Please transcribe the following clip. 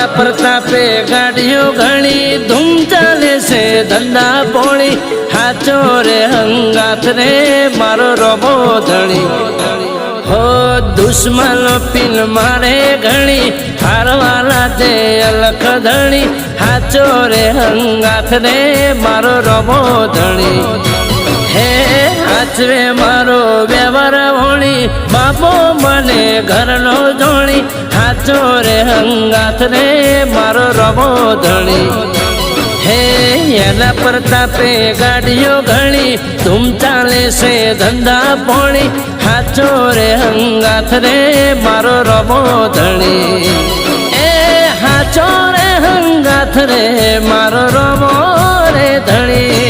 એના પ્રતાપે ગાડીઓ ઘણી ધૂમ ચાલે છે ધંધા પોણી હાચો રે હંગાથ રે મારો રમો ધણી હો દુશ્મન પીન મારે ઘણી હારવાલા દે અલખ ધણી હાચો રે હંગાથ રે મારો રમો ધણી હે હાચવે મારો વ્યવહાર હોણી બાપો મને ઘરનો જોણી હાચો રે હંગાથ રે મારો રમો ધણી હે એના પ્રતાપે ગાડીઓ ઘણી ધૂમ ચાલે છે ધંધા પોણી હાચો રે હંગાથ રે મારો રમો ધણી એ હાચો રે હંગાથ રે મારો રમો રે ધણી